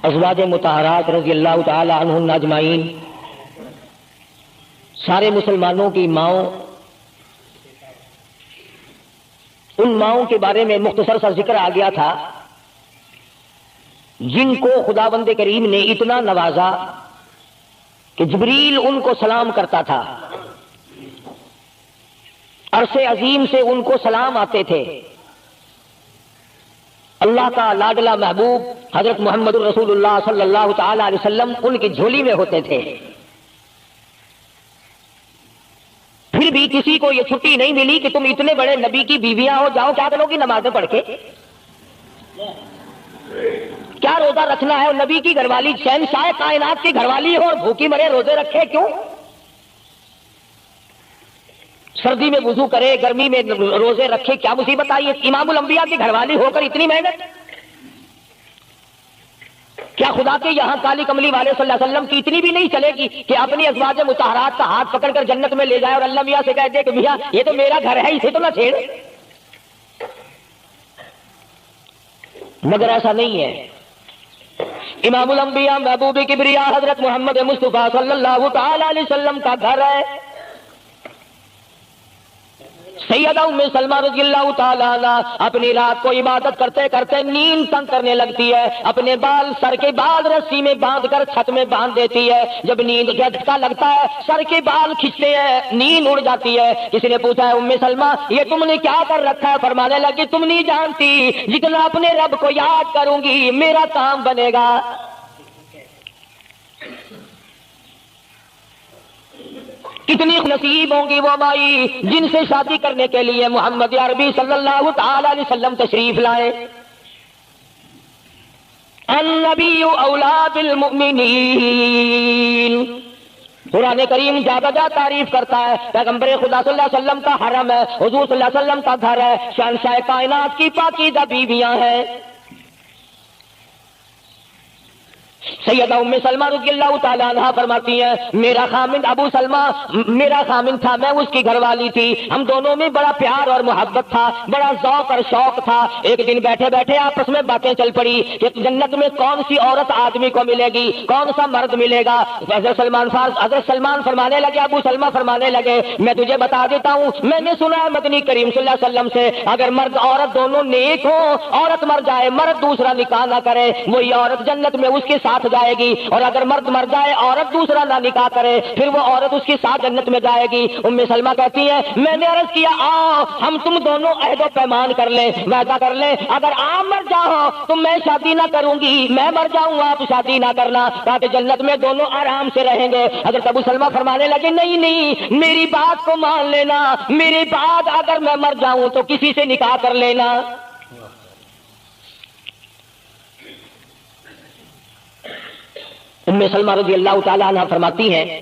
ازواج مطہرات رضی اللہ تعالی عنہن اجمعین، سارے مسلمانوں کی ماؤں، ان ماؤں کے بارے میں مختصر سا ذکر آ گیا تھا جن کو خداوند کریم نے اتنا نوازا کہ جبریل ان کو سلام کرتا تھا، عرش عظیم سے ان کو سلام آتے تھے۔ اللہ کا لاڈلا محبوب حضرت محمد رسول اللہ صلی اللہ تعالی علیہ وسلم ان کی جھولی میں ہوتے تھے، پھر بھی کسی کو یہ چھٹی نہیں ملی کہ تم اتنے بڑے نبی کی بیویاں ہو، جاؤ کیا کرو گی نمازیں پڑھ کے، کیا روزہ رکھنا ہے؟ اور نبی کی گھر والی شہنشاہ کائنات کی گھر والی ہو اور بھوکی مرے روزے رکھے کیوں؟ سردی میں وضو کرے، گرمی میں روزے رکھے، کیا مصیبت آئی ہے؟ امام الانبیاء کی گھر والی ہو کر اتنی محنت، کیا خدا کے یہاں کالی کملی والے صلی اللہ علیہ وسلم کی اتنی بھی نہیں چلے گی کہ اپنی ازواج مطہرات کا ہاتھ پکڑ کر جنت میں لے جائے اور اللہ میاں سے کہہ دے کہ میاں یہ تو میرا گھر ہے، اسے تو نہ چھیڑ؟ مگر ایسا نہیں ہے۔ امام الانبیاء محبوب کبریا حضرت محمد مصطفیٰ صلی اللہ تعالی علیہ وسلم کا گھر ہے۔ سیدہ ام سلمہ رضی اللہ تعالیٰ عنہ اپنی رات کو عبادت کرتے کرتے نیند تنگ کرنے لگتی ہے، اپنے بال سر کے بال رسی میں باندھ کر چھت میں باندھ دیتی ہے، جب نیند کا جھٹکا لگتا ہے سر کے بال کھینچتے ہیں، نیند اڑ جاتی ہے۔ کسی نے پوچھا ہے ام سلمہ یہ تم نے کیا کر رکھا ہے؟ فرمانے لگی تم نہیں جانتی، جتنا اپنے رب کو یاد کروں گی میرا کام بنے گا۔ کتنی نصیب ہوں گی وہ مائی جن سے شادی کرنے کے لیے محمد عربی صلی اللہ تعالی علیہ وسلم تشریف لائے۔ النبی اولا بالمؤمنین، قرآن کریم جا بجا تعریف کرتا ہے پیغمبر خدا صلی اللہ علیہ وسلم کا حرم ہے، حضور صلی اللہ علیہ وسلم کا گھر ہے، شہنشاہ کائنات کی پاکیزہ بیویاں ہیں۔ سیدہ ام سلمہ رضی اللہ تعالیٰ عنہ فرماتی ہیں میرا خامند ابو سلمہ میرا خامند تھا، میں اس کی گھر والی تھی، ہم دونوں میں بڑا پیار اور محبت تھا، بڑا ذوق اور شوق تھا۔ ایک دن بیٹھے بیٹھے آپس میں باتیں چل پڑی کہ جنت میں کون سی عورت آدمی کو ملے گی، کون سا مرد ملے گا۔ حضرت سلمان فرمانے لگے، ابو سلمہ فرمانے لگے میں تجھے بتا دیتا ہوں، میں نے سنا ہے مدنی کریم صلی اللہ علیہ وسلم سے اگر مرد عورت دونوں نیک ہوں، عورت مر جائے مرد دوسرا نکاح نہ کرے، وہی عورت جنت میں اس کے ساتھ جائے گی، اور اگر مرد مر جائے عورت دوسرا نہ نکاح کرے پھر وہ عورت اس کے ساتھ جنت میں جائے گی۔ ام سلمہ کہتی ہے میں نے عرض کیا آؤ ہم تم دونوں عہد و پیمان کر لیں، وعدہ کر لیں، اگر آپ مر جاؤ تو میں شادی نہ کروں گی، میں مر جاؤں آپ شادی نہ کرنا، تاکہ جنت میں دونوں آرام سے رہیں گے۔ حضرت ابو سلمہ فرمانے لگے نہیں نہیں میری بات کو مان لینا، میرے بعد اگر میں مر جاؤں تو کسی سے نکاح کر لینا۔ ام سلمہ رضی اللہ تعالیٰ عنہ فرماتی ہیں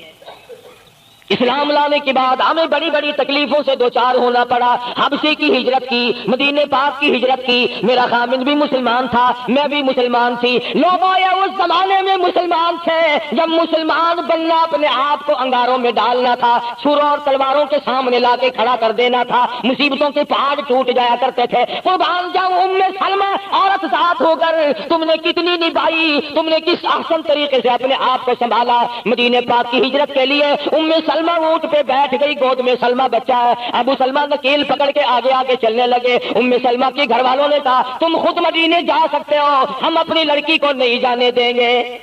اسلام لانے کے بعد ہمیں بڑی بڑی تکلیفوں سے دوچار ہونا پڑا، حبشے کی ہجرت کی، مدینے پاک کی ہجرت کی، میرا خامند بھی مسلمان تھا، میں بھی مسلمان تھی، لوگوں یہ اس زمانے میں مسلمان تھے جب مسلمان بننا اپنے آپ کو انگاروں میں ڈالنا تھا، چھروں اور تلواروں کے سامنے لا کے کھڑا کر دینا تھا، مصیبتوں کے پہاڑ ٹوٹ جایا کرتے تھے۔ قربان جاؤں ام سلمہ عورت ذات ہو کر تم نے کتنی نبھائی، تم نے کس احسن طریقے سے اپنے آپ کو سنبھالا۔ مدینے پاک کی ہجرت کے لیے ام سلمہ اونٹ پہ بیٹھ گئی، گود میں سلمہ بچہ ہے، ابو سلمہ نکیل پکڑ کے آگے آگے چلنے لگے۔ ام سلمہ کے گھر والوں نے کہا تم خود مدینے جا سکتے ہو، ہم اپنی لڑکی کو نہیں جانے دیں گے۔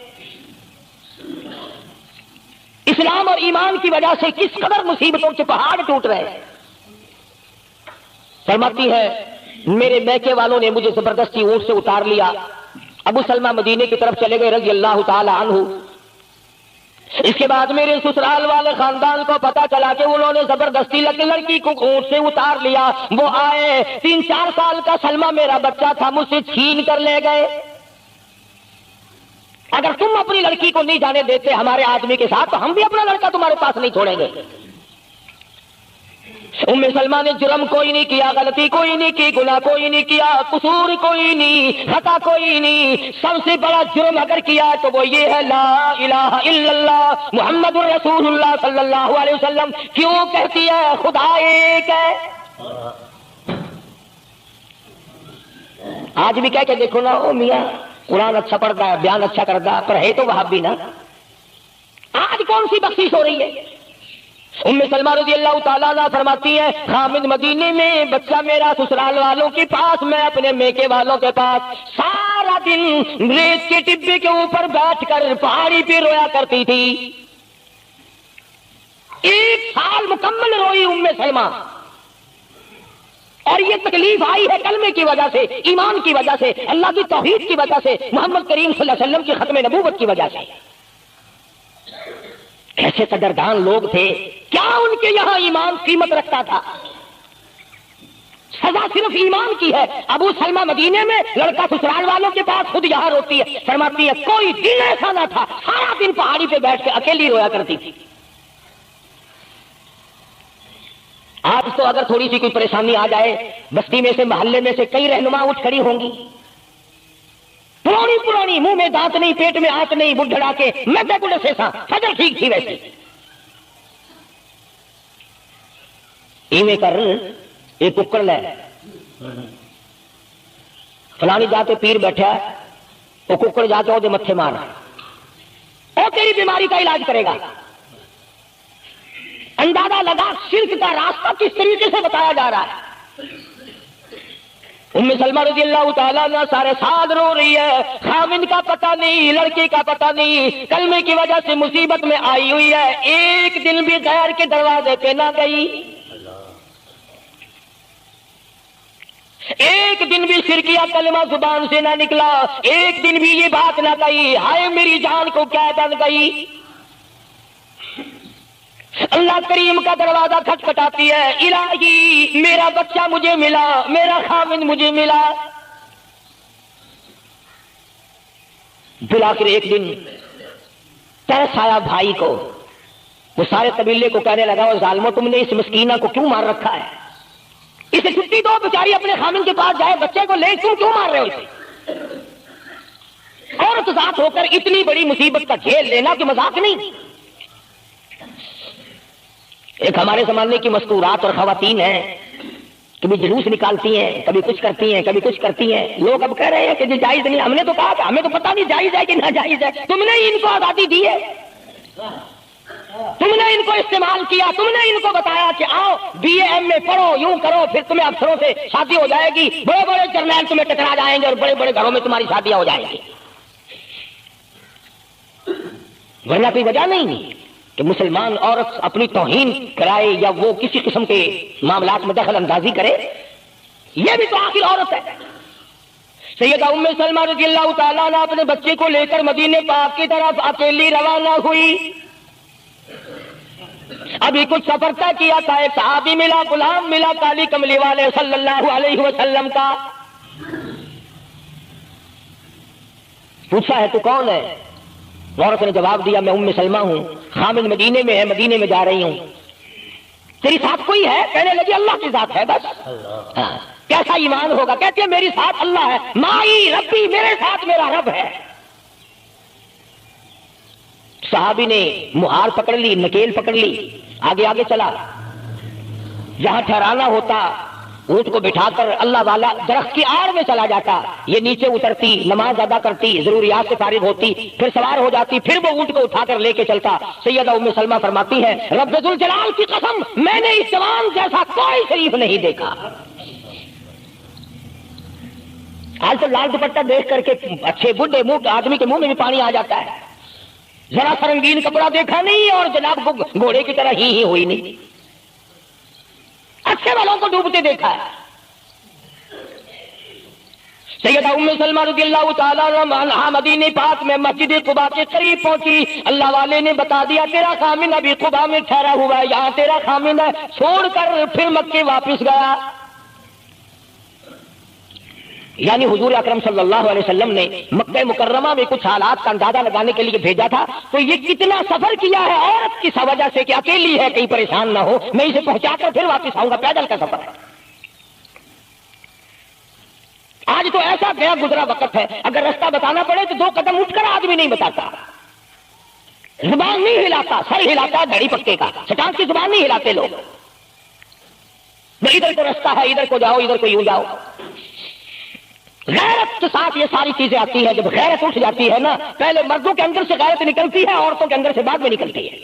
اسلام اور ایمان کی وجہ سے کس قدر مصیبتوں کے پہاڑ ٹوٹ رہے ہیں۔ فرماتی ہے میرے میکے والوں نے مجھے زبردستی اونٹ سے اتار لیا، ابو سلمہ مدینے کی طرف چلے گئے رضی اللہ تعالی عنہ۔ اس کے بعد میرے سسرال والے خاندان کو پتا چلا کہ انہوں نے زبردستی لڑکی کو اونٹ سے اتار لیا، وہ آئے 3-4 سال کا سلمہ میرا بچہ تھا مجھ سے چھین کر لے گئے۔ اگر تم اپنی لڑکی کو نہیں جانے دیتے ہمارے آدمی کے ساتھ تو ہم بھی اپنا لڑکا تمہارے پاس نہیں چھوڑیں گے۔ ام سلمہ نے جرم کوئی نہیں کیا، غلطی کوئی نہیں کی، گناہ کوئی نہیں کیا، قصور کوئی نہیں، خطا کوئی نہیں، سب سے بڑا جرم اگر کیا تو وہ یہ ہے لا الہ الا اللہ محمد الرسول اللہ صلی اللہ علیہ وسلم۔ کیوں کہتی ہے خدا ایک ہے؟ آج بھی کہہ کے دیکھو نا، او میاں قرآن اچھا پڑھتا ہے, بیان اچھا کرتا ہے, پر ہے تو وہابی نا. آج کون سی بخشش ہو رہی ہے؟ ام سلمہ رضی اللہ تعالیٰ عنہ فرماتی ہے خامد مدینے میں, بچہ میرا سسرال والوں کے پاس, میں اپنے میکے والوں کے پاس, سارا دن ریت کے ٹبے کے اوپر بیٹھ کر پہاڑی پہ رویا کرتی تھی. 1 سال مکمل روئی ام سلمہ, اور یہ تکلیف آئی ہے کلمے کی وجہ سے, ایمان کی وجہ سے, اللہ کی توحید کی وجہ سے, محمد کریم صلی اللہ علیہ وسلم کی ختم نبوت کی وجہ سے. ایسے قدردان لوگ تھے, کیا ان کے یہاں ایمان قیمت رکھتا تھا؟ سزا صرف ایمان کی ہے. ابو سلمہ مدینے میں, لڑکا سسرال والوں کے پاس, خود یہاں روتی ہے, فرماتی ہے کوئی دن ایسا نہ تھا سارا دن پہاڑی پہ بیٹھ کے اکیلی رویا کرتی تھی. آج تو اگر تھوڑی سی کوئی پریشانی آ جائے, بستی میں سے, محلے میں سے کئی رہنما اٹھ کھڑی ہوں گی, پرانی منہ میں دانت نہیں, پیٹ میں آنت نہیں, بڑھڑا کے میں بڑے سے تھا, فجر ٹھیک تھی ویسے. ایویں کر ایک ککڑ لے, فلانی جاتے پیر بیٹھا ہے, وہ ککڑ جا کے وہ متھے مار, وہ تیری بیماری کا علاج کرے گا. اندازہ لگا شرک کا راستہ کس طریقے سے بتایا جا رہا ہے. ام سلمہ رضی اللہ تعالیٰ عنہ سارے ساتھ رو رہی ہے, خامن کا پتہ نہیں, لڑکے کا پتہ نہیں, کلمے کی وجہ سے مصیبت میں آئی ہوئی ہے, ایک دن بھی غیر کے دروازے پہ نہ گئی, ایک دن بھی شرکیہ کلمہ زبان سے نہ نکلا, ایک دن بھی یہ بات نہ کہی ہائے میری جان کو کیا بن گئی. اللہ کریم کا دروازہ کھٹکھٹاتی ہے, الہی میرا بچہ مجھے ملا, میرا خاوند مجھے ملا. بالآخر ایک دن ترس آیا بھائی کو, وہ سارے قبیلے کو کہنے لگا, وہ ظالموں تم نے اس مسکینہ کو کیوں مار رکھا ہے, اسے چھٹی دو, بیچاری اپنے خاوند کے پاس جائے, بچے کو لے, تم کیوں مار رہے ہو اسے؟ عورت ذات ہو کر اتنی بڑی مصیبت کا جھیل لینا کہ مذاق نہیں. ایک ہمارے زمانے کی مستورات اور خواتین ہیں, کبھی جلوس نکالتی ہیں, کبھی کچھ کرتی ہیں, کبھی کچھ کرتی ہیں. لوگ اب کہہ رہے ہیں کہ یہ جائز نہیں, ہم نے تو کہا تھا, ہمیں تو پتہ نہیں جائز ہے کہ نہ جائز ہے. تم نے ان کو آزادی دی ہے, تم نے ان کو استعمال کیا, تم نے ان کو بتایا کہ آؤ BA MA پڑھو, یوں کرو, پھر تمہیں افسروں سے شادی ہو جائے گی, بڑے بڑے جرنیل تمہیں ٹکرا جائیں گے, اور بڑے بڑے گھروں میں تمہاری شادیاں ہو جائیں گی. ورنہ کوئی وجہ نہیں کہ مسلمان عورت اپنی توہین کرائے یا وہ کسی قسم کے معاملات میں دخل اندازی کرے. یہ بھی تو آخر عورت ہے. سیدہ ام سلمہ رضی اللہ تعالیٰ عنہ اپنے بچے کو لے کر مدینے پاک کی طرف اکیلی روانہ ہوئی. ابھی کچھ سفر طے کیا تھا, ایک صحابی ملا, غلام ملا, کالی کملی والے صلی اللہ علیہ وسلم کا. پوچھا ہے تو کون ہے؟ عورت نے جواب دیا میں ام سلمہ ہوں, خامد مدینے میں ہے, مدینے میں جا رہی ہوں. تیری ساتھ کوئی ہے؟ کہنے لگی اللہ کی ذات ہے بس. کیسا ایمان ہوگا؟ کہتے ہیں میری ساتھ اللہ ہے, مائی ربی, میرے ساتھ میرا رب ہے. صحابی نے مہار پکڑ لی, نکیل پکڑ لی, آگے آگے چلا. جہاں ٹھہرانا ہوتا اونٹ کو بٹھا کر اللہ والا درخت کی آڑ میں چلا جاتا, یہ نیچے اترتی, نماز ادا کرتی, ضروریات سے فارغ ہوتی, پھر سوار ہو جاتی, پھر وہ اونٹ کو اٹھا کر لے کے چلتا. سیدہ ام سلمہ فرماتی ہے رب ذوالجلال کی قسم میں نے اس جوان جیسا کوئی شریف نہیں دیکھا. آج تو لال دوپٹہ دیکھ کر کے اچھے بڈھے منہ آدمی کے منہ میں بھی پانی آ جاتا ہے. ذرا سا رنگین کپڑا دیکھا نہیں اور جناب کو گھوڑے کی طرح ہی ہوئی نہیں, اچھے والوں کو ڈوبتے دیکھا ہے. سیدہ ام سلمہ رضی اللہ تعالیٰ عنہا مدینے پاک میں مسجد قباء کے قریب پہنچی. اللہ والے نے بتا دیا تیرا خامن ابھی قباء میں ٹھہرا ہوا ہے, یہاں تیرا خامن ہے. چھوڑ کر پھر مکے واپس گیا. یعنی حضور اکرم صلی اللہ علیہ وسلم نے مکہ مکرمہ میں کچھ حالات کا اندازہ لگانے کے لیے بھیجا تھا. تو یہ کتنا سفر کیا ہے عورت کی وجہ سے کہ اکیلی ہے, کہیں پریشان نہ ہو, میں اسے پہنچا کر پھر واپس آؤں گا. پیدل کا سفر ہے. آج تو ایسا گیا گزرا وقت ہے, اگر رستہ بتانا پڑے تو 2 قدم اٹھ کر آدمی نہیں بتاتا, زبان نہیں ہلاتا, سر ہلاتا دھڑی پکے کا, شیطان کی زبان نہیں ہلاتے لوگ. ادھر کو رستہ ہے, ادھر کو جاؤ, ادھر کو یوں جاؤ. غیرت کے ساتھ یہ ساری چیزیں آتی ہے. جب غیرت اٹھ جاتی ہے نا، پہلے مردوں کے اندر سے غیرت نکلتی ہے، عورتوں کے اندر سے بعد میں نکلتی ہے.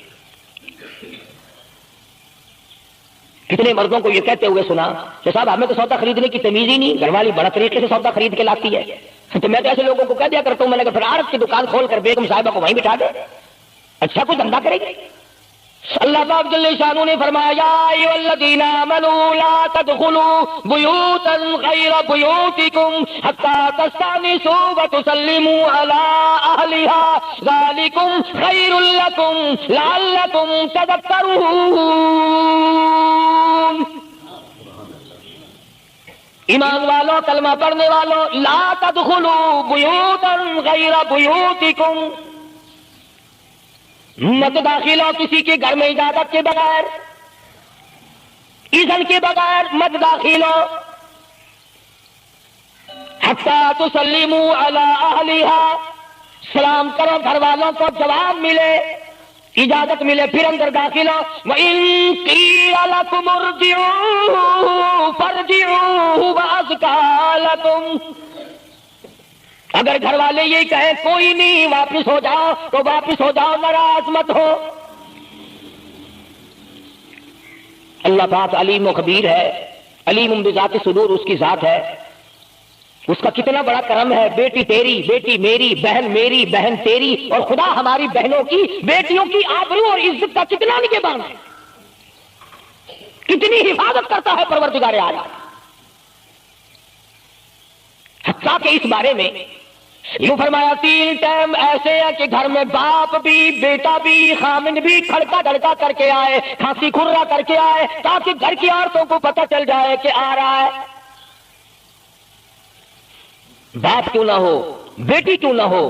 کتنے مردوں کو یہ کہتے ہوئے سنا کہ صاحب ہمیں تو سودا خریدنے کی تمیز ہی نہیں، گھر والی بڑا طریقے سے سودا خرید کے لاتی ہے. تو میں تو ایسے لوگوں کو کہہ دیا کرتا ہوں، میں نے کہا پھر عارض کی دکان کھول کر بیگم صاحبہ کو وہیں بٹھا دے، اچھا کوئی دھندا کرے گی. اللہ پاک جل شانہ نے فرمایا یا ایھا الذین آمنوا لا تدخلوا بیوتا غیر بیوتکم حتی تستأنسوا وتسلموا علی اہلها ذالکم خیر لکم لعلکم تذکرون. ایمان والو، کلمہ پڑھنے والو، لا تدخلوا بیوتا غیر بیوتکم، مت داخل ہو کسی کے گھر میں اجازت کے بغیر، اذن کے بغیر مت داخل ہو. حتی تسلموا علی اہلها، سلام کرو گھر والوں کو، جواب ملے، اجازت ملے، پھر اندر داخل ہو. وَإِن قِيلَ لَكُمُ ارْجِعُوا فَارْجِعُوا وَأَزْكَىٰ لَكُمْ، اگر گھر والے یہ کہیں کوئی نہیں واپس ہو جاؤ تو واپس ہو جاؤ، ناراض مت ہو. اللہ پاک علیم و خبیر ہے، علیم بذات صدور اس کی ذات ہے. اس کا کتنا بڑا کرم ہے، بیٹی تیری، بیٹی میری، بہن میری، بہن تیری، اور خدا ہماری بہنوں کی، بیٹیوں کی آبرو اور عزت کا کتنا نگہبان ہے، کتنی حفاظت کرتا ہے پروردگار عالم. حتیٰ کہ اس بارے میں یوں فرمایا 3 ٹائم ایسے ہے کہ گھر میں باپ بھی، بیٹا بھی، خامن بھی کھڑکا دھڑکا کر کے آئے، کھانسی کھرا کر کے آئے، تاکہ گھر کی عورتوں کو پتہ چل جائے کہ آ رہا ہے. باپ کیوں نہ ہو، بیٹی کیوں نہ ہو،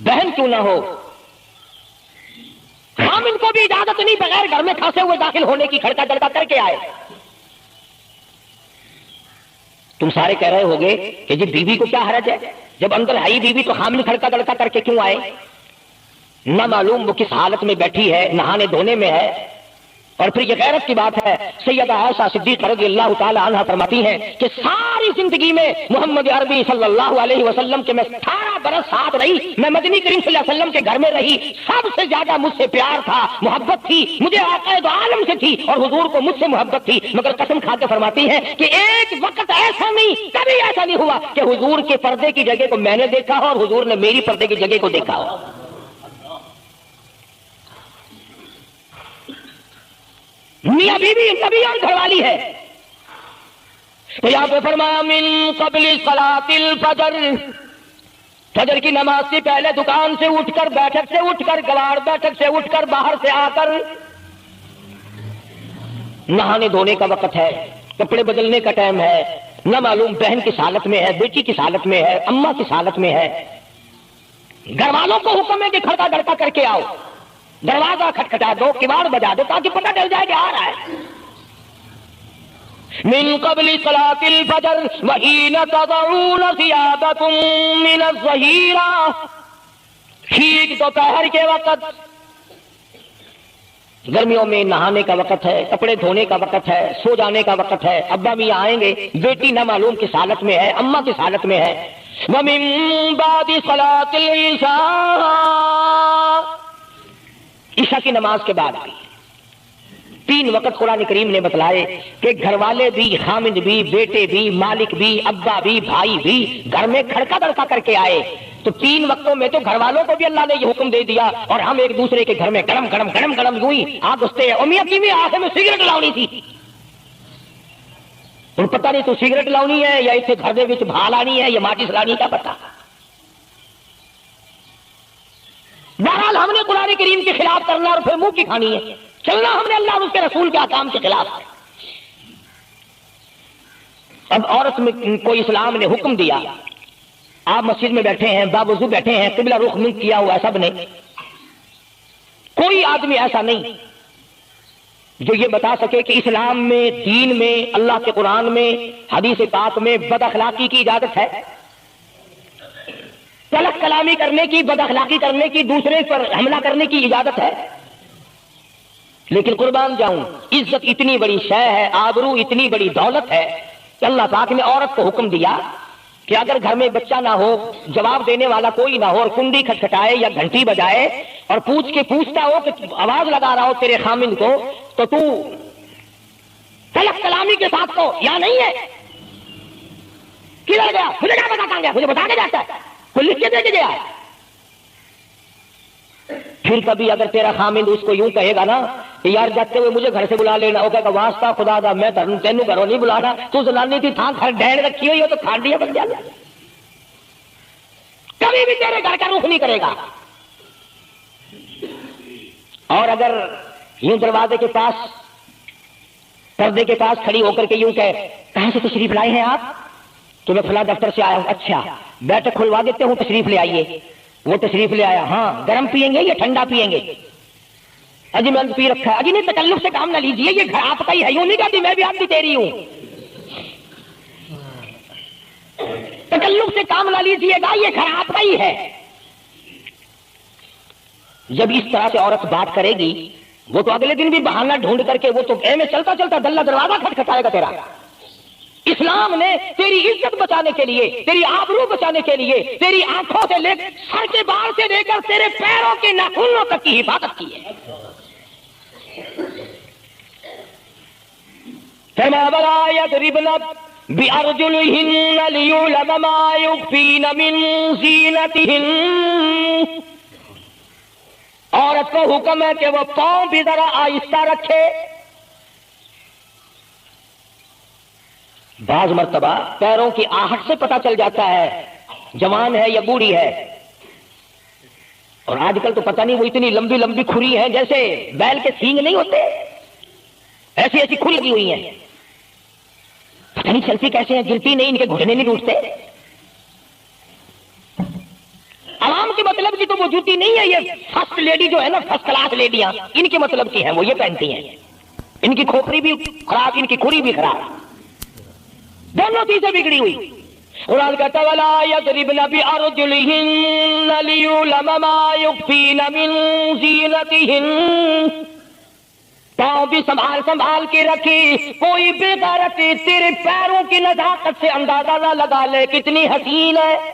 بہن کیوں نہ ہو، خامن کو بھی اجازت نہیں بغیر گھر میں کھانسے ہوئے داخل ہونے کی، کھڑکا دھڑکا کر کے آئے. تم سارے کہہ رہے ہوگے کہ جی بیوی کو کیا حرج ہے، جب اندر ہے بیوی تو خامن کھڑکا دڑکا کر کے کیوں آئے؟ نہ معلوم وہ کس حالت میں بیٹھی ہے، نہانے دھونے میں ہے. اور پھر یہ غیرت کی بات ہے، سیدہ عائشہ صدیقہ رضی اللہ تعالی عنہا فرماتی ہیں کہ ساری زندگی میں محمد عربی صلی اللہ علیہ وسلم کے میں 18 برس ساتھ رہی، میں مدنی کریم صلی اللہ علیہ وسلم کے گھر میں رہی، سب سے زیادہ مجھ سے پیار تھا، محبت تھی، مجھے آقا دو عالم سے تھی، اور حضور کو مجھ سے محبت تھی. مگر قسم کھا کے فرماتی ہیں کہ ایک وقت ایسا نہیں، کبھی ایسا نہیں ہوا کہ حضور کے پردے کی جگہ کو میں نے دیکھا ہو اور حضور نے میری پردے کی جگہ کو دیکھا ہو. میاں بیوی نبی اور گھر والی ہے. تو یہاں پہ فرمایا من قبل صلاۃ الفجر، فجر کی نماز سے پہلے دکان سے اٹھ کر، بیٹھک سے اٹھ کر، گوار بیٹھک سے اٹھ کر، باہر سے آ کر نہانے دھونے کا وقت ہے، کپڑے بدلنے کا ٹائم ہے، نہ معلوم بہن کس حالت میں ہے، بیٹی کس حالت میں ہے، اماں کس حالت میں ہے. گھر والوں کو حکم ہے کہ کھڑکا دڑکا کر کے آؤ، دروازہ کھٹکھٹا دو، کواڑ بجا دو، تاکہ پتہ چل جائے کہ آ رہا ہے. من قبل صلاۃ الفجر وحین تضعون ثیابکم من الظہیرہ، ٹھیک دوپہر کے وقت، گرمیوں میں نہانے کا وقت ہے، کپڑے دھونے کا وقت ہے، سو جانے کا وقت ہے، ابا بھی آئیں گے، بیٹی نہ معلوم کس حالت میں ہے، اماں کس حالت میں ہے. ومن بعد صلاۃ العشاء، عشاء کی نماز کے بعد 3 وقت قرآن کریم نے بتلائے کہ گھر والے بھی، خامد بھی، بیٹے بھی، مالک بھی، ابا بھی، بھائی بھی گھر میں کھڑکا دڑکا کر کے آئے. تو 3 وقتوں میں تو گھر والوں کو بھی اللہ نے یہ حکم دے دیا، اور ہم ایک دوسرے کے گھر میں گرم گرم گرم گرم یوں ہی آگ گھستے ہیں. میاں کی بھی آنکھ میں سگریٹ لاؤنی تھی، ان پتہ نہیں تو سگریٹ لاؤنی ہے یا اسے گھر دے وچ بھا لانی ہے یا ماچس لانی کا پتہ. بہرحال ہم نے قرآن کریم کے خلاف کرنا اور پھر منہ کی کھانی ہے، چلنا ہم نے اللہ اور اس کے رسول کے احکام کے خلاف ہے. اب عورت میں کوئی اسلام نے حکم دیا، آپ مسجد میں بیٹھے ہیں، باوضو بیٹھے ہیں، قبلہ رخ منہ کیا ہوا ہے سب نے، کوئی آدمی ایسا نہیں جو یہ بتا سکے کہ اسلام میں، دین میں، اللہ کے قرآن میں، حدیث پاک میں بد اخلاقی کی اجازت ہے، غلط کلامی کرنے کی، بد اخلاقی کرنے کی، دوسرے پر حملہ کرنے کی اجازت ہے. لیکن قربان جاؤں، عزت اتنی بڑی شے ہے، آبرو اتنی بڑی دولت ہے کہ اللہ پاک نے عورت کو حکم دیا کہ اگر گھر میں بچہ نہ ہو، جواب دینے والا کوئی نہ ہو، اور کنڈی کھٹکھٹائے یا گھنٹی بجائے اور پوچھتا ہو کہ آواز لگا رہا ہو تیرے خامند کو، تو تو تلق کلامی کے ساتھ کو یا نہیں ہے؟ کدھر گیا؟ مجھے کیا پتا کہاں گیا؟ مجھے بتا کے جاتا ہے، کوئی لکھ کے دے کے گیا ہے۔ پھر کبھی اگر تیرا خامند اس کو یوں کہے گا نا کہ یار جاتے ہوئے مجھے گھر سے بلا لینا، وہ کہے گا واسطہ خدا دا میں تینوں گھروں نہیں بلانا، تو زنانی تھی تھان گھر ڈھیر رکھی ہوئی ہو تو کھانڈیا بن جانا، کبھی بھی تیرے گھر کا رخ نہیں کرے گا۔ اور اگر یوں دروازے کے پاس، پردے کے پاس کھڑی ہو کر کے یوں کہے کہاں سے تشریف لائے ہیں آپ؟ تو میں فلاں دفتر سے آیا ہوں۔ اچھا بیٹھک کھلوا دیتے ہوں، تشریف لے آئیے۔ وہ تشریف لے آیا، ہاں گرم پیئیں گے یا ٹھنڈا پیئیں گے؟ اجی میں پی رکھا ہے۔ اجی نہیں، تکلف سے کام نہ لیجیے، یہ گھر آپ کا ہی ہے، یوں نہیں کہتی میں بھی آپ کی تیری ہوں۔ تکلف سے کام نہ لیجیے گا، یہ گھر آپ کا ہی ہے۔ جب اس طرح سے عورت بات کرے گی، وہ تو اگلے دن بھی بہانہ ڈھونڈ کر کے وہ تو میں چلتا چلتا دلہ دروازہ کھٹکھٹائے گا تیرا۔ اسلام نے تیری عزت بچانے کے لیے، تیری آبرو بچانے کے لیے، تیری آنکھوں سے لے سر کے بال سے لے کر تیرے پیروں کے ناخنوں تک کی حفاظت کی ہے۔ فرمایا وَلَا يَضْرِبْنَ بِأَرْجُلِهِنَّ لِيُعْلَمَ مَا يُخْفِينَ مِن زِينَتِهِنَّ۔ عورت کو حکم ہے کہ وہ پاؤں بھی ذرا آہستہ رکھے۔ بعض مرتبہ پیروں کی آہٹ سے پتہ چل جاتا ہے جوان ہے یا بوڑھی ہے۔ اور آج کل تو پتہ نہیں وہ اتنی لمبی لمبی کھری ہیں جیسے بیل کے سینگ نہیں ہوتے، ایسی ایسی کھل لگی ہوئی ہیں، پتہ نہیں چلتی کیسے ہیں، گرتی نہیں، ان کے گھٹنے نہیں ٹوٹتے۔ عوام کے مطلب کی تو وہ جوتی نہیں ہے، یہ فرسٹ لیڈی جو ہے نا، فرسٹ کلاس لیڈیاں، ان کے مطلب کی ہیں، وہ یہ پہنتی ہیں۔ ان کی کھوپڑی بھی خراب، ان کی کھری بھی خراب، دونوں چیزیں بگڑی ہوئی۔ قرآن کہتا ہے وَلَا يَضْرِبْنَ بِأَرْجُلِهِنَّ لِيُعْلَمَ مَا يُخْفِينَ مِن زِينَتِهِنَّ۔ پاؤں بھی سنبھال کے رکھی، کوئی بے غیرتی تیرے پیروں کی نزاکت سے اندازہ نہ لگا لے کتنی حسین ہے۔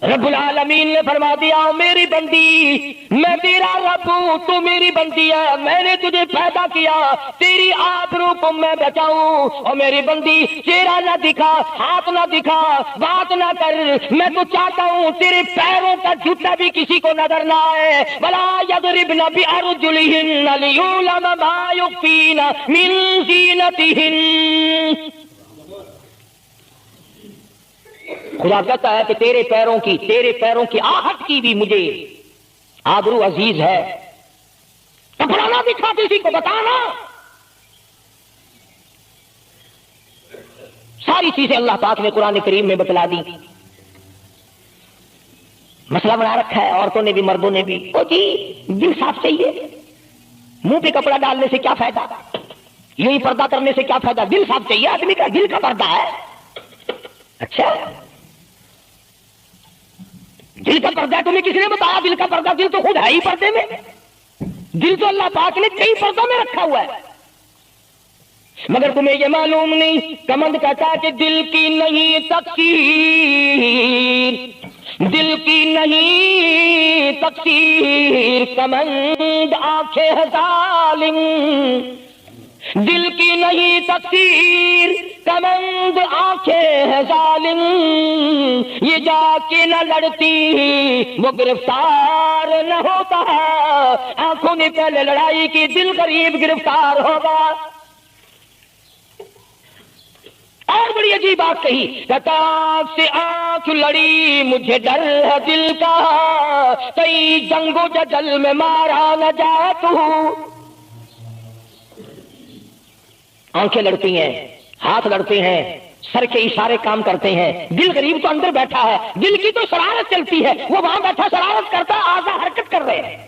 رب العالمین نے فرما دیا میری بندی، میں تیرا رب ہوں، تو میری بندی ہے، میں نے تجھے پیدا کیا تیری آبرو کو میں بچاؤں۔ اور میری بندی چہرہ نہ دکھا، ہاتھ نہ دکھا، بات نہ کر، میں تو چاہتا ہوں تیرے پیروں کا جوتا بھی کسی کو نظر نہ آئے۔ وَلَا يَضْرِبْنَ بِأَرْجُلِهِنَّ لِيُعْلَمَ مَا يُخْفِينَ مِن زِينَتِهِنَّ۔ خدا کہتا ہے کہ تیرے پیروں کی آہٹ کی بھی مجھے آبرو عزیز ہے۔ کپڑا نہ دکھا کسی کو، بتانا۔ ساری چیزیں اللہ پاک نے قرآن کریم میں بتلا دی۔ مسئلہ بنا رکھا ہے عورتوں نے بھی مردوں نے بھی، او جی دل صاف چاہیے، منہ پہ کپڑا ڈالنے سے کیا فائدہ، یوں ہی پردہ کرنے سے کیا فائدہ، دل صاف چاہیے، آدمی کا دل کا پردہ ہے۔ اچھا دل کا پردہ تمہیں کس نے بتایا؟ دل کا پردہ دل تو خود ہے ہی پردے میں، دل تو اللہ پاک نے کئی پردوں میں رکھا ہوا ہے، مگر تمہیں یہ معلوم نہیں۔ کمند کہتا ہے کہ دل کی نہیں تقصیر، دل کی نہیں تقصیر، کمند آنکھیں ہے ظالم، دل کی نہیں تقصیر، کمند آنکھیں ہے ظالم، یہ جا کے نہ لڑتی وہ گرفتار نہ ہوتا، آنکھوں نے پہلے لڑائی کی، دل قریب گرفتار ہوگا۔ اور بڑی عجیب بات کہی، کتاب سے آنکھ لڑی مجھے ڈر ہے دل کا، کئی جنگ و جدل میں مارا نہ جائے تو۔ آنکھیں لڑتی ہیں، ہاتھ لڑتے ہیں، سر کے اشارے کام کرتے ہیں، دل غریب تو اندر بیٹھا ہے، دل کی تو شرارت چلتی ہے، وہ وہاں بیٹھا شرارت کرتا ہے، اعضاء حرکت کر رہے ہیں۔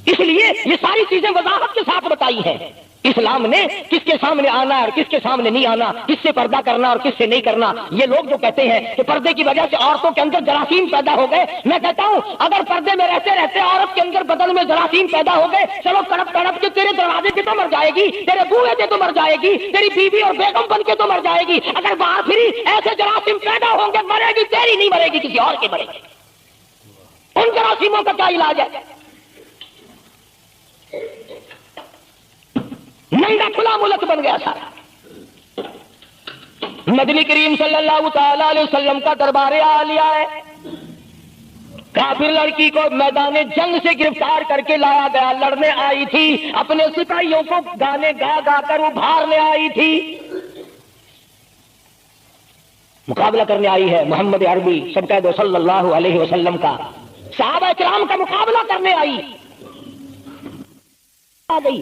اس لیے یہ ساری چیزیں وضاحت کے ساتھ بتائی ہیں۔ اسلام نے کس کے سامنے آنا اور کس کے سامنے نہیں آنا، کس سے پردہ کرنا اور کس سے نہیں کرنا۔ یہ لوگ جو کہتے ہیں کہ پردے کی وجہ سے عورتوں کے اندر جراثیم پیدا ہو گئے، میں کہتا ہوں اگر پردے میں رہتے رہتے عورت کے اندر بدن میں جراثیم پیدا ہو گئے، چلو تڑپ تڑپ کے تیرے دروازے پہ تو مر جائے گی، تیرے بوئے پہ تو مر جائے گی، تیری بیوی اور بیگم بن کے تو مر جائے گی۔ اگر باہر پھری ایسے جراثیم پیدا ہوں گے، مرے گی تیری نہیں مرے گی، کسی اور کی مرے گی۔ ان جراثیموں کا کیا علاج ہے؟ ننگا کھلا ملک بن گیا سارا۔ نبی کریم صلی اللہ تعالی علیہ وسلم کا دربار عالیہ ہے، کافر لڑکی کو میدان جنگ سے گرفتار کر کے لایا گیا، لڑنے آئی تھی، اپنے سپاہیوں کو گانے گا گا کر ابھارنے آئی تھی، مقابلہ کرنے آئی ہے محمد عربی سب کہہ دو صلی اللہ علیہ وسلم کا، صحابہ کرام کا مقابلہ کرنے آئی، آ گئی۔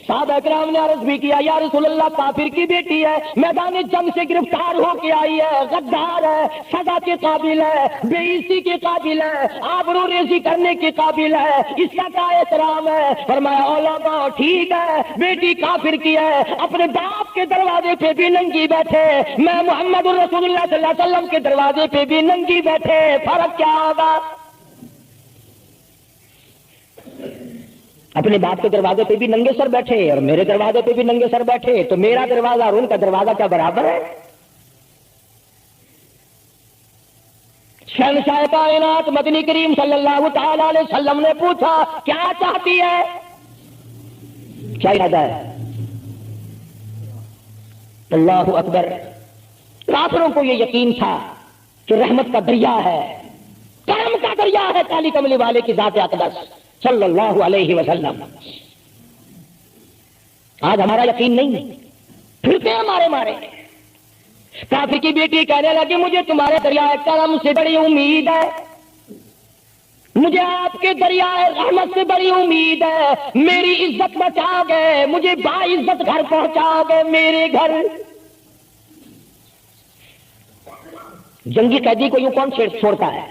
صحابہ کرام نے عرض بھی کیا یا رسول اللہ کافر کی بیٹی ہے، میدان جنگ سے گرفتار ہو کے آئی ہے، غدار ہے، سزا کے قابل ہے، بے عزتی کے قابل ہے، آبرو ریزی کرنے کے قابل ہے، اس کا کیا احترام ہے؟ فرمایا علماء ٹھیک ہے بیٹی کافر کی ہے، اپنے باپ کے دروازے پہ بھی ننگی بیٹھے، میں محمد رسول اللہ صلی اللہ علیہ وسلم کے دروازے پہ بھی ننگی بیٹھے، فرق کیا ہوگا؟ اپنے باپ کے دروازے پہ بھی ننگے سر بیٹھے اور میرے دروازے پہ بھی ننگے سر بیٹھے، تو میرا دروازہ اور ان کا دروازہ کیا برابر ہے؟ شہنشاہ کائنات مدنی کریم صلی اللہ تعالی علیہ وسلم نے پوچھا کیا چاہتی ہے؟ کیا ارادہ ہے؟ اللہ اکبر۔ کافروں کو یہ یقین تھا کہ رحمت کا دریا ہے، کرم کا دریا ہے کالی کملی والے کی ذات اقدس صلی اللہ علیہ وسلم۔ آج ہمارا یقین نہیں، پھرتے ہمارے مارے۔ کافر کی بیٹی کہنے لگی مجھے تمہارے دریائے کرم سے بڑی امید ہے، مجھے آپ کے دریائے رحمت سے بڑی امید ہے، میری عزت بچا گئے، مجھے باعزت گھر پہنچا گئے، میرے گھر۔ جنگی قیدی کو یوں کون چھوڑتا ہے؟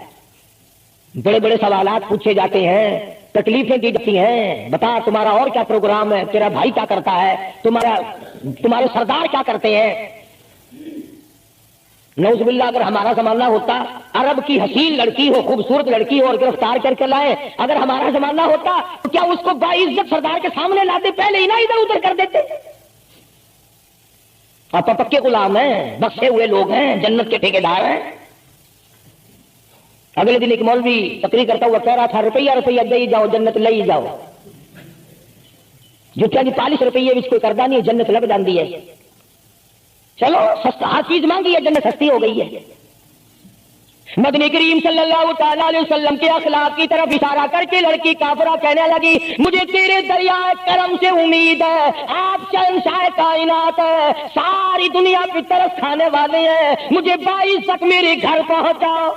بڑے بڑے سوالات پوچھے جاتے ہیں، تکلیفیں دی جاتی ہیں، بتا تمہارا اور کیا پروگرام ہے، تیرا بھائی کیا کرتا ہے، تمہارے سردار کیا کرتے ہیں۔ نعوذ باللہ اگر ہمارا زمانہ ہوتا، عرب کی حسین لڑکی ہو، خوبصورت لڑکی ہو اور گرفتار کر کے لائے، اگر ہمارا زمانہ ہوتا تو کیا اس کو باعزت سردار کے سامنے لاتے؟ پہلے ہی نہ ادھر ادھر کر دیتے۔ آپ پکے غلام ہیں، بخشے ہوئے لوگ ہیں، جنت کے ٹھیکیدار ہیں۔ اگلے دن ایک مولوی تقریر کرتا ہوا کہہ رہا تھا روپیہ روپیہ دے جاؤ جنت لے جاؤ، جو کیا جی 40 روپیے کوئی کردہ نہیں، جنت لگ جاندی ہے۔ چلو سستا ہر چیز مانگی ہے، جنت سستی ہو گئی ہے۔ مدنی کریم صلی اللہ تعالی علیہ وسلم کے اخلاق کی طرف اشارہ کر کے لڑکی کافرہ کہنے لگی مجھے تیرے دریائے کرم سے امید ہے، آپ شہنشاہ کائنات ہے، ساری دنیا پہ ترس کھانے والے ہیں، مجھے 22 تک میرے گھر پہنچاؤ۔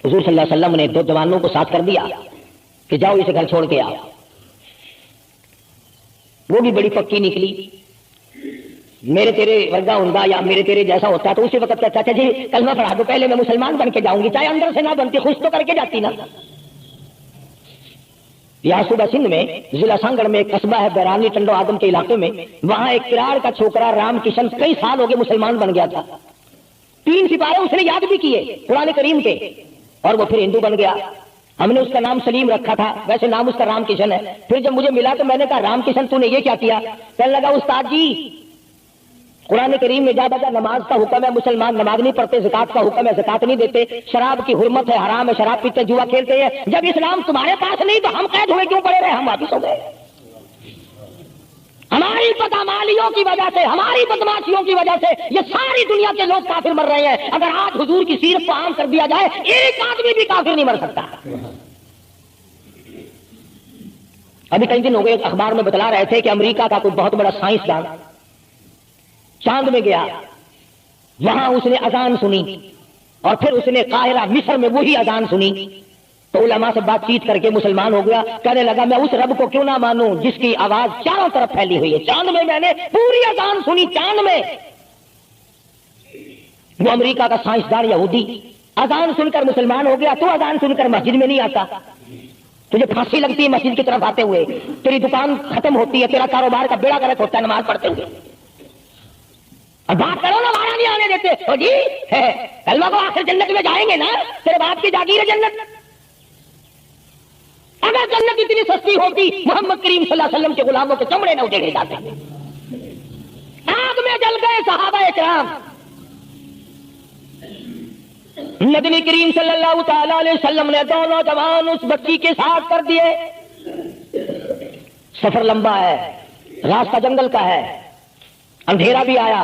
حضور صلی اللہ علیہ وسلم نے 2 جوانوں کو ساتھ کر دیا کہ جاؤ اسے گھر چھوڑ کے آؤ۔ وہ بھی بڑی پکی نکلی، میرے تیرے ورگا ہوں یا میرے تیرے جیسا ہوتا تو اسی وقت کہتا جی کلمہ پڑھا دو، پہلے میں مسلمان بن کے جاؤں گی، چاہے اندر سے نہ بنتی، خوش تو کر کے جاتی نا۔ یہاں صوبہ سندھ میں ضلع سانگڑ میں ایک قصبہ ہے بیرانی ٹنڈو آدم کے علاقے میں، وہاں ایک کراڑ کا چھوکرا رام کشن کئی سال ہو گئے مسلمان بن گیا تھا، 3 سپارے اس نے یاد بھی کیے قرآن کریم کے، اور وہ پھر ہندو بن گیا۔ ہم نے اس کا نام سلیم رکھا تھا، ویسے نام اس کا رام کشن ہے۔ پھر جب مجھے ملا تو میں نے کہا رام کشن تو نے یہ کیا کیا؟ کہنے لگا استاد جی قرآن کریم میں جا بجا نماز کا حکم ہے، مسلمان نماز نہیں پڑھتے، زکات کا حکم ہے، زکات نہیں دیتے، شراب کی حرمت ہے، حرام ہے، شراب پیتے، جوا کھیلتے ہیں، جب اسلام تمہارے پاس نہیں تو ہم قید ہوئے کیوں پڑے رہے؟ ہم واپس ہو گئے۔ ہماری بدعمالیوں کی وجہ سے، ہماری بدماشیوں کی وجہ سے یہ ساری دنیا کے لوگ کافر مر رہے ہیں۔ اگر آج حضور کی سیرت کو عام کر دیا جائے ایک آدمی بھی کافر نہیں مر سکتا۔ ابھی کئی دن ہو گئے اخبار میں بتلا رہے تھے کہ امریکہ کا کوئی بہت بڑا سائنسدان چاند میں گیا، وہاں اس نے اذان سنی اور پھر اس نے قاہرہ مصر میں وہی اذان سنی، تو علماء سے بات چیت کر کے مسلمان ہو گیا۔ کہنے لگا میں اس رب کو کیوں نہ مانوں جس کی آواز چاروں طرف پھیلی ہوئی ہے، چاند میں نے پوری اذان سنی، چاند میں۔ وہ امریکہ کا سائنسدان یہودی اذان سن کر مسلمان ہو گیا، تو اذان سن کر مسجد میں نہیں آتا۔ تجھے پھانسی لگتی ہے مسجد کی طرف آتے ہوئے، تیری دکان ختم ہوتی ہے، تیرا کاروبار کا بیڑا غرق ہوتا ہے نماز پڑھتے ہوئے، اور بات کرو نا وہاں نہیں آنے دیتے ہو جی کلمہ کو آخر جنت میں جائیں گے نا، تیرے باپ کی جاگیر ہے جنت. اگر جنت اتنی سستی ہوتی محمد کریم صلی اللہ علیہ وسلم کے غلاموں کے چمڑے نہ اجڑے جاتے، آگ میں جل گئے صحابہ کرام. نبی کریم صلی اللہ تعالی علیہ وسلم نے دونوں جوان اس بچی کے ساتھ کر دیے. سفر لمبا ہے، راستہ جنگل کا ہے، اندھیرا بھی آیا.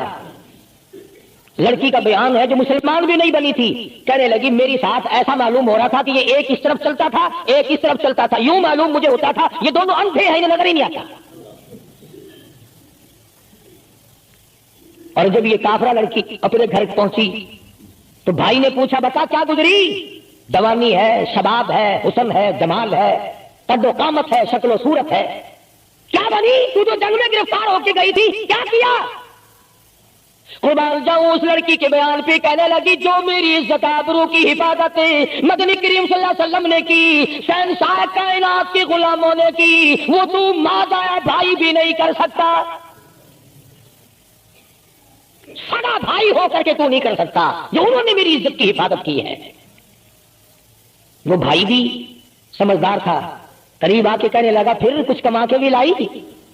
لڑکی کا بیان ہے جو مسلمان بھی نہیں بنی تھی، کہنے لگی میری ساتھ ایسا معلوم ہو رہا تھا کہ یہ ایک اس طرف چلتا تھا ایک اس طرف چلتا تھا، یوں معلوم مجھے ہوتا تھا یہ دونوں اندھے ہیں، انہیں نظر ہی نہیں آتا. اور جب یہ کافرہ لڑکی اپنے گھر پہنچی تو بھائی نے پوچھا بتا کیا گزری؟ جوانی ہے، شباب ہے، حسن ہے، جمال ہے، قد و قامت ہے، شکل و صورت ہے، کیا بنی؟ تو جو جنگ میں گرفتار ہو کے گئی تھی کیا کیا؟ قربان جاؤں اس لڑکی کے بیان پہ کہنے لگی جو میری عزت آبرو کی حفاظت مدنی کریم صلی اللہ علیہ وسلم نے کی، شہنشاہ کائنات کے غلاموں نے کی، وہ تو ماں بھائی بھی نہیں کر سکتا، سگا بھائی ہو کر کے تو نہیں کر سکتا جو انہوں نے میری عزت کی حفاظت کی ہے. وہ بھائی بھی سمجھدار تھا، قریب آ کے کہنے لگا پھر کچھ کما کے بھی لائی؟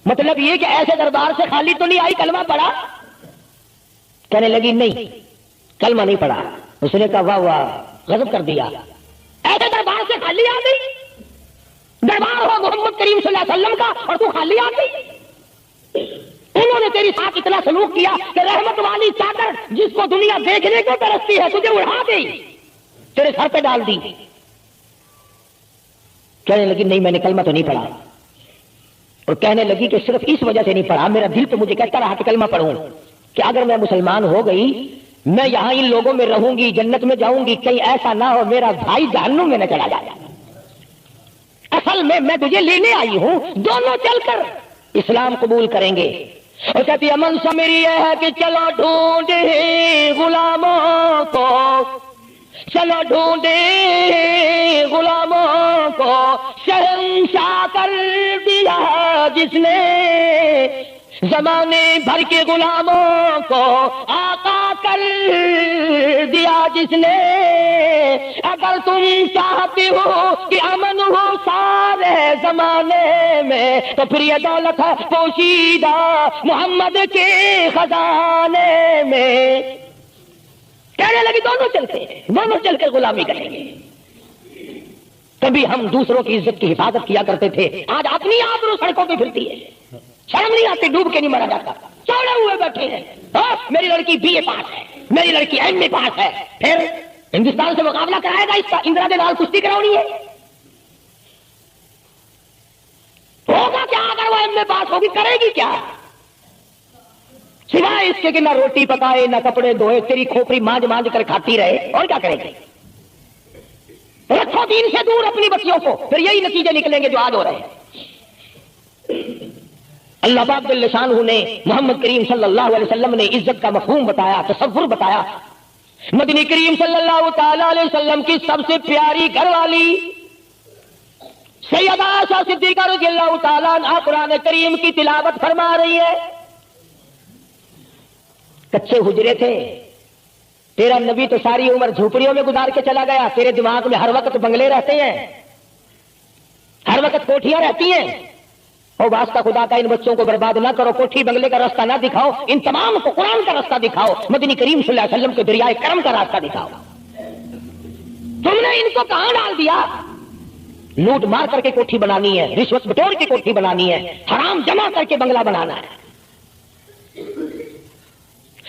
مطلب یہ کہ ایسے دربار سے خالی تو نہیں آئی، کلمہ پڑھا؟ کہنے لگی نہیں کلمہ نہیں پڑھا. اس نے کہا واہ واہ غضب کر دیا، ایسے دربار سے خالی آ گئی؟ دربار ہو محمد کریم صلی اللہ علیہ وسلم کا اور تو خالی آ گئی؟ انہوں نے تیری ساتھ اتنا سلوک کیا کہ رحمت والی چادر جس کو دنیا دیکھنے کو ترستی ہے تجھے اڑا گئی، تیرے سر پہ ڈال دی. کہنے لگی نہیں میں نے کلمہ تو نہیں پڑھا. اور کہنے لگی کہ صرف اس وجہ سے نہیں پڑھا، میرا دل تو مجھے کہتا رہا کہ کلمہ پڑھوں کہ اگر میں مسلمان ہو گئی میں یہاں ان لوگوں میں رہوں گی، جنت میں جاؤں گی، کہیں ایسا نہ ہو میرا بھائی جہنم میں نہ چلا جائے. اصل میں تجھے لینے آئی ہوں، دونوں چل کر اسلام قبول کریں گے. اور کہتی امن سے میری یہ ہے کہ چلو ڈھونڈے غلاموں کو، چلو ڈھونڈے غلاموں کو، شہنشاہ کر دیا جس نے زمانے بھر کے غلاموں کو، آقا کر دیا جس نے. اگر تم چاہتے ہو کہ امن ہو سارے زمانے میں تو پھر یہ دولت ہے پوشیدہ محمد کے خزانے میں. کہنے لگی دونوں چلتے ہیں، دونوں چل کے غلامی کریں گے. کبھی ہم دوسروں کی عزت کی حفاظت کیا کرتے تھے، آج اپنی آبرو سڑکوں پہ پھرتی ہے، شرم نہیں آتی، ڈوب کے نہیں مرا جاتا، چوڑے ہوئے بیٹھے ہیں. میری لڑکی بی اے پاس ہے، میری لڑکی ایم اے پاس ہے، پھر ہندوستان سے مقابلہ کرائے گا اس کا، اندرا کے نال کشتی کراؤنی ہے. ہوگا کیا اگر وہ ایم اے پاس ہوگی، کرے گی کیا سوائے اس کے کہ نہ روٹی پکائے نہ کپڑے دھوئے، تیری کھوپڑی مانج مانج کر کھاتی رہے، اور کیا کرے گی؟ رکھو دین سے دور اپنی بچیوں کو، پھر یہی نتیجے نکلیں گے جو آج ہو رہے ہیں. اللہ پاک جل شانہ نے محمد کریم صلی اللہ علیہ وسلم نے عزت کا مفہوم بتایا، تصور بتایا. مدنی کریم صلی اللہ تعالی علیہ وسلم کی سب سے پیاری گھر والی سیدہ عائشہ صدیقہ رضی اللہ تعالیٰ عنہا قرآن کریم کی تلاوت فرما رہی ہے. کچے حجرے تھے، تیرا نبی تو ساری عمر جھوپڑیوں میں گزار کے چلا گیا، تیرے دماغ میں ہر وقت بنگلے رہتے ہیں، ہر وقت کوٹھیاں رہتی ہیں. او واسطہ خدا کا ان بچوں کو برباد نہ کرو، کوٹھی بنگلے کا راستہ نہ دکھاؤ، ان تمام کو قرآن کا راستہ دکھاؤ، مدنی کریم صلی اللہ علیہ وسلم کے دریائے کرم کا راستہ دکھاؤ. تم نے ان کو کہاں ڈال دیا؟ لوٹ مار کر کے کوٹھی بنانی ہے، رشوت بٹور کے کوٹھی بنانی ہے، حرام جمع کر کے بنگلہ بنانا ہے.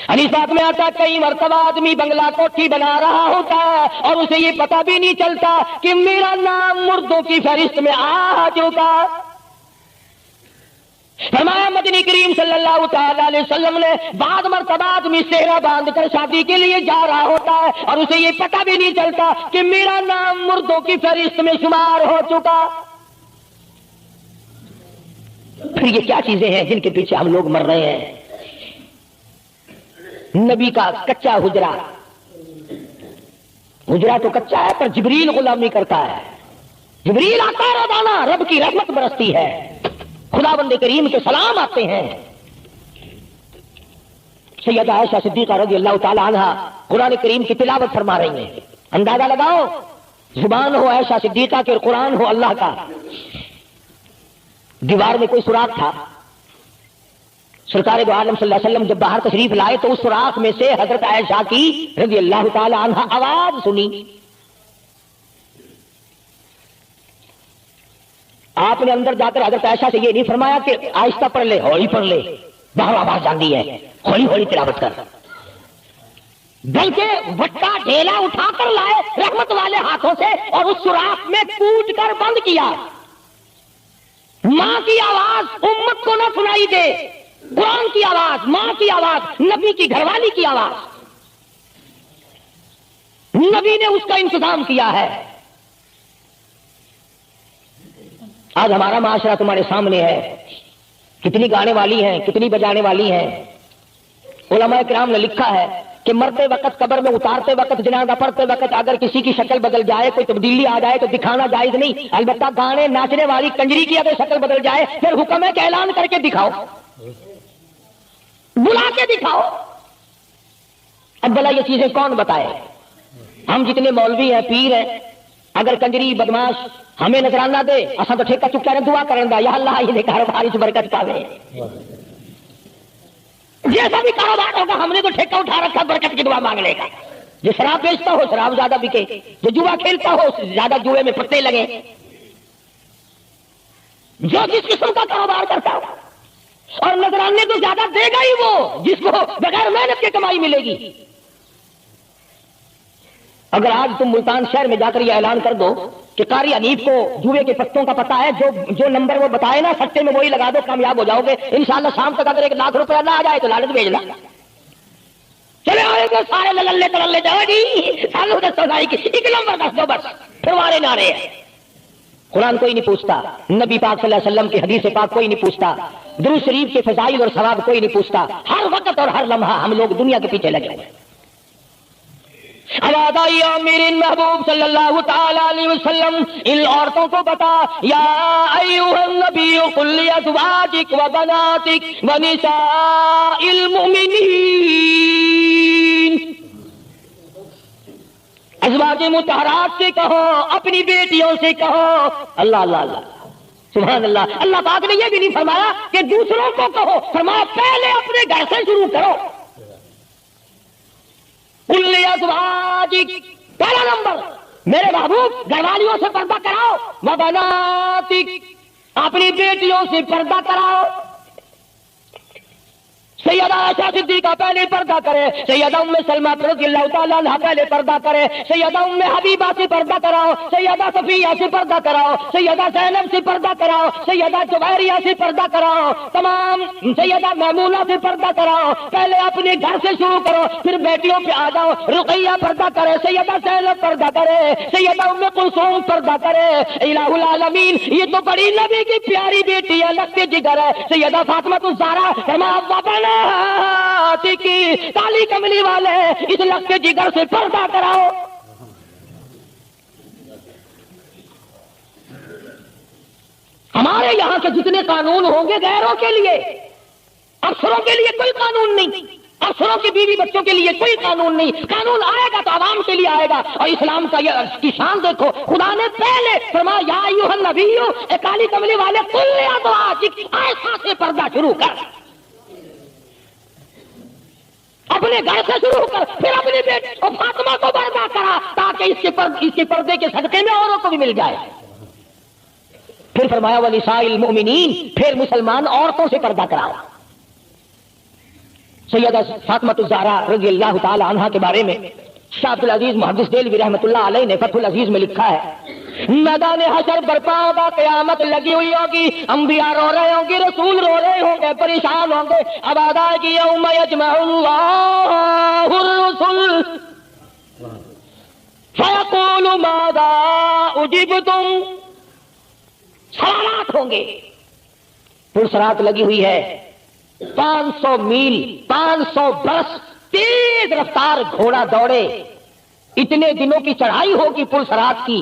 حدیث بات میں آتا کئی مرتبہ آدمی بنگلہ کوٹھی بنا رہا ہوتا ہے اور اسے یہ پتہ بھی نہیں چلتا کہ میرا نام مردوں کی فہرست میں آ چکا. فرمایا مدنی کریم صلی اللہ تعالی علیہ وسلم نے بعض مرتبہ آدمی صحرا باندھ کر شادی کے لیے جا رہا ہوتا ہے اور اسے یہ پتہ بھی نہیں چلتا کہ میرا نام مردوں کی فہرست میں شمار ہو چکا. پھر یہ کیا چیزیں ہیں جن کے پیچھے ہم لوگ مر رہے ہیں؟ نبی کا کچا حجرا، حجرا تو کچا ہے پر جبریل غلامی کرتا ہے، جبریل آتا ہے روزانہ، رب کی رحمت برستی ہے، خداوند کریم کے سلام آتے ہیں۔ سیدہ عائشہ صدیقہ رضی اللہ تعالی عنہا قرآن کریم کی تلاوت فرما رہی ہیں۔ اندازہ لگاؤ، زبان ہو عائشہ صدیقہ کے، قرآن ہو اللہ کا۔ دیوار میں کوئی سوراخ تھا، سرکار دو عالم صلی اللہ علیہ وسلم جب باہر تشریف لائے تو اس سوراخ میں سے حضرت عائشہ کی رضی اللہ تعالی عنہا آواز سنی۔ آپ نے اندر جا کر حضرت عائشہ سے یہ نہیں فرمایا کہ آہستہ پڑھ لے، ہولی پڑھ لے، باہر آواز جاندی ہے، ہولی ہولی تلاوت کر، بلکہ وٹا ڈھیلا اٹھا کر لائے رحمت والے ہاتھوں سے اور اس سوراخ میں کوٹ کر بند کیا۔ ماں کی آواز امت کو نہ سنائی دے، قرآن کی آواز، ماں کی آواز، نبی کی گھر والی کی آواز، نبی نے اس کا انتظام کیا ہے۔ آج ہمارا معاشرہ تمہارے سامنے ہے، کتنی گانے والی ہیں، کتنی بجانے والی ہیں۔ علماء کرام نے لکھا ہے کہ مرتے وقت، قبر میں اتارتے وقت، جنازہ پڑھتے وقت اگر کسی کی شکل بدل جائے، کوئی تبدیلی آ جائے تو دکھانا جائز نہیں، البتہ گانے ناچنے والی کنجری کی اگر شکل بدل جائے پھر حکم ہے کہ اعلان کر کے دکھاؤ، بلا کے دکھاؤ۔ اب بلا یہ چیزیں کون بتائے؟ ہم جتنے مولوی ہیں، پیر ہیں، اگر کنجری بدماش ہمیں نظرانہ دے، اساں تو ٹھیکہ چکا رہے دعا کرن دا، یا اللہ یہ کاروبار اس برکت پاوے، جیسا بھی کاروبار ہوگا ہم نے تو ٹھیکہ اٹھا رکھا، برکت کی دعا مانگ لے گا۔ جو شراب بیچتا ہو شراب زیادہ بکے، جو جوا کھیلتا ہو زیادہ جوئے میں پتے لگے، جو جس قسم کا کاروبار کرتا ہو، اور نذرانے تو زیادہ دے گا ہی وہ جس کو بغیر محنت کے کمائی ملے گی۔ اگر آج تم ملتان شہر میں جا کر یہ اعلان کر دو کہ قاری حنیف کو جوئے کے پتوں کا پتہ ہے، جو نمبر وہ بتائے نا سستے میں وہی لگا دو، کامیاب ہو جاؤ گے انشاءاللہ۔ شام تک اگر 1 لاکھ روپیہ نہ آ جائے تو لالچ بھیجنا، چلے آئے گے سارے للے تللے جاؤ جی سالوں دس سزائی کی 1 نمبر دس دو بس، پھر وارے نعرے ہیں۔ قرآن کوئی نہیں پوچھتا، نبی پاک صلی اللہ علیہ وسلم کی حدیث پاک کوئی نہیں پوچھتا، درود شریف کے فضائل اور ثواب کوئی نہیں پوچھتا۔ ہر وقت اور ہر لمحہ ہم لوگ دنیا کے پیچھے لگے ہوئے۔ اوادائی میرے محبوب صلی اللہ تعالی علیہ وسلم ان عورتوں کو بتا، یا ایھا النبی قل لازواجک و بناتک و نساء المؤمنین، ازواج مطہرات سے کہو، اپنی بیٹیوں سے کہو۔ اللہ اللہ اللہ سبحان اللہ۔ اللہ پاک نے یہ بھی نہیں فرمایا کہ دوسروں کو کہو، فرمایا پہلے اپنے گھر سے شروع کرو۔ قل لازواجک، پہلا نمبر میرے محبوب گھر والیوں سے پردہ کراؤ، وبناتک، اپنی بیٹیوں سے پردہ کراؤ۔ سیدہ عائشہ صدیقہ پہلے پردہ کرے، سیدہ ام سلمہ رضی اللہ تعالیٰ عنہ پہلے پردہ کرے، سیدہ ام حبیبہ سے پردہ کراؤ، سیدہ صفیہ سے پردہ کراؤ، سیدہ زینب سے پردہ کراؤ، سیدہ جویریہ سے پردہ کراؤ، تمام سیدہ میمونہ سے پردہ کراؤ۔ پہلے اپنے گھر سے شروع کرو، پھر بیٹیوں پہ آ جاؤ۔ رقیہ پردہ کرے، سیدہ زینب پردہ کرے، سیدہ ام کلثوم پردہ کرے۔ الہ العالمین، یہ تو بڑی نبی کی پیاری بیٹی ہے، لگتے جگر ہے، سیدہ فاطمہ الزہرا۔ کی کالی کملی والے اس لگتے جگر سے پردہ کراؤ۔ ہمارے یہاں کے جتنے قانون ہوں گے غیروں کے لیے، افسروں کے لیے کوئی قانون نہیں، افسروں کی بیوی بچوں کے لیے کوئی قانون نہیں۔ قانون آئے گا تو عوام کے لیے آئے گا۔ اور اسلام کا یہ کی شان دیکھو، خدا نے پہلے فرمایا یا ایھا النبی، اے کالی کملی والے، قل لازواجک، عائشہ سے پردہ شروع کر، اپنے گھر سے شروع کر، پھر اپنی بیٹی اور فاطمہ کو پردہ کرا تاکہ اس کے پردے کے صدقے میں اوروں کو بھی مل جائے۔ پھر فرمایا وَنِسَاءِ الْمُؤْمِنِينَ، پھر مسلمان عورتوں سے پردہ کراؤ۔ سیدہ فاطمہ الزہرا رضی اللہ تعالی عنہا کے بارے میں شاہ عبد العزیز محدث دہلوی رحمۃ اللہ علیہ نے فتح العزیز میں لکھا ہے، میدان حشر برپا ہوگا، قیامت لگی ہوئی ہوگی، انبیاء رو رہے ہوں گے، رسول رو رہے ہوں گے، پریشان ہوں گے۔ اب ادا کی یوم یجمع اللہ الرسل فیقول ماذا اجبتم، سوالات ہوں گے، پرسرات لگی ہوئی ہے، 500 میل 500 برس تیز رفتار گھوڑا دوڑے، اتنے دنوں کی چڑھائی ہوگی پرسرات کی،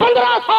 1500